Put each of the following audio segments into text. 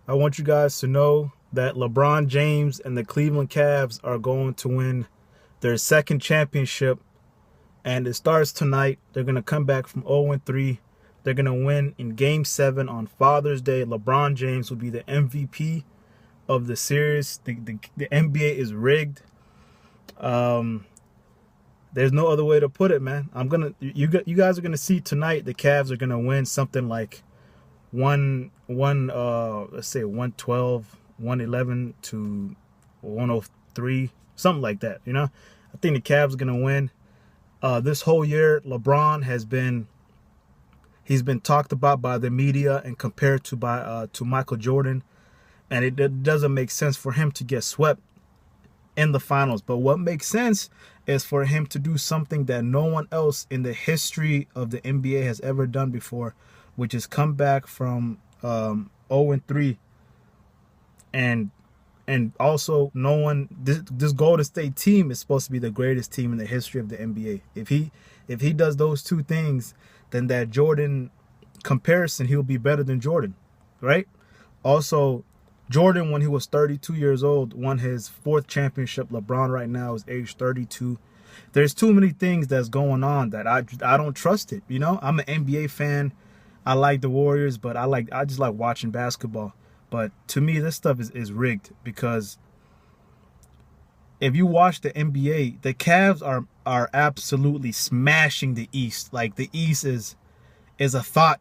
I want you guys to know that LeBron James and the Cleveland Cavs are going to win their second championship, and it starts tonight. They're going to come back from 0-3. They're going to win in Game 7 on Father's Day. LeBron James will be the MVP of the series. The NBA is rigged. There's no other way to put it, man. You guys are gonna see tonight. The Cavs are gonna win something like let's say 112, 111 to 103, something like that. I think the Cavs are gonna win. This whole year, LeBron he's been talked about by the media and compared to Michael Jordan, and it doesn't make sense for him to get swept in the finals. But what makes sense is for him to do something that no one else in the history of the NBA has ever done before, which is come back from 0-3, and also no one. This Golden State team is supposed to be the greatest team in the history of the NBA. If he does those two things, then that Jordan comparison, he'll be better than Jordan, right? Also, Jordan, when he was 32 years old, won his 4th championship. LeBron right now is age 32. There's too many things that's going on that I don't trust it. I'm an NBA fan. I like the Warriors, but I just like watching basketball. But to me, this stuff is rigged, because if you watch the NBA, the Cavs are absolutely smashing the East. Like, the East is a thought.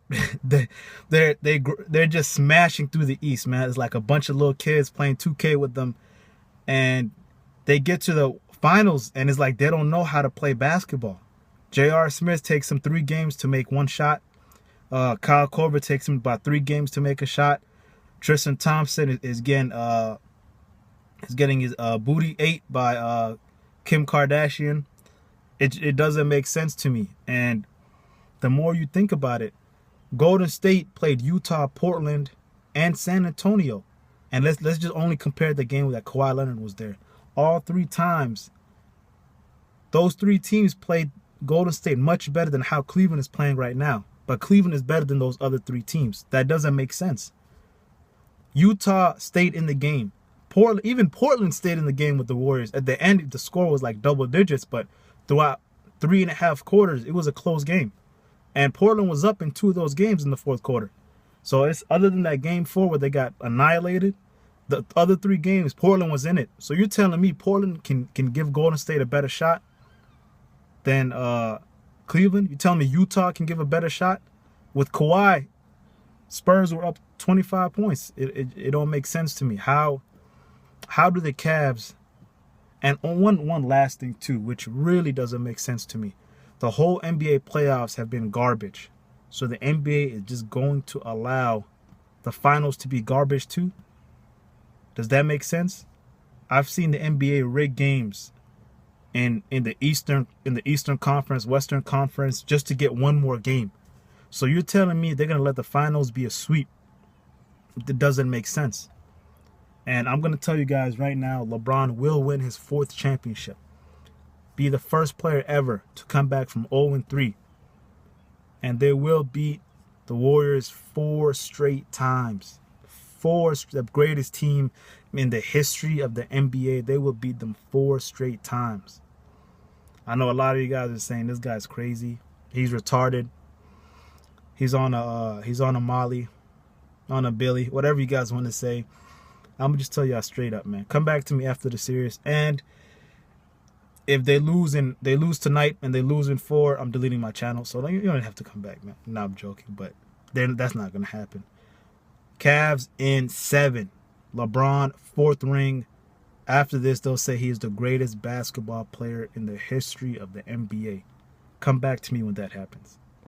They're just smashing through the East, man. It's like a bunch of little kids playing 2K with them, and they get to the finals, and it's like they don't know how to play basketball. J.R. Smith takes him 3 games to make 1 shot. Kyle Korver takes him about 3 games to make a shot. Tristan Thompson is getting his booty ate by Kim Kardashian. It doesn't make sense to me. And the more you think about it, Golden State played Utah, Portland, and San Antonio. And let's just only compare the game that Kawhi Leonard was there. All 3 times, those 3 teams played Golden State much better than how Cleveland is playing right now. But Cleveland is better than those other 3 teams. That doesn't make sense. Utah stayed in the game. Portland stayed in the game with the Warriors. At the end, the score was like double digits, but throughout 3.5 quarters, it was a close game. And Portland was up in 2 of those games in the 4th quarter. So it's other than that game 4 where they got annihilated, the other 3 games, Portland was in it. So you're telling me Portland can give Golden State a better shot than Cleveland? You're telling me Utah can give a better shot? With Kawhi, Spurs were up 25 points. It don't make sense to me. How do the Cavs... And on one last thing too, which really doesn't make sense to me. The whole NBA playoffs have been garbage. So the NBA is just going to allow the finals to be garbage too? Does that make sense? I've seen the NBA rig games in the Eastern Conference, Western Conference, just to get one more game. So you're telling me they're going to let the finals be a sweep? That doesn't make sense. And I'm going to tell you guys right now, LeBron will win his 4th championship. Be the first player ever to come back from 0-3. And they will beat the Warriors 4 straight times. The greatest team in the history of the NBA. They will beat them 4 straight times. I know a lot of you guys are saying this guy's crazy. He's retarded. He's on a Molly, on a Billy, whatever you guys want to say. I'm gonna just tell y'all straight up, man. Come back to me after the series, and if they lose tonight and they lose in 4, I'm deleting my channel. So you don't have to come back, man. No, I'm joking, but then that's not gonna happen. Cavs in 7. LeBron 4th ring. After this, they'll say he is the greatest basketball player in the history of the NBA. Come back to me when that happens.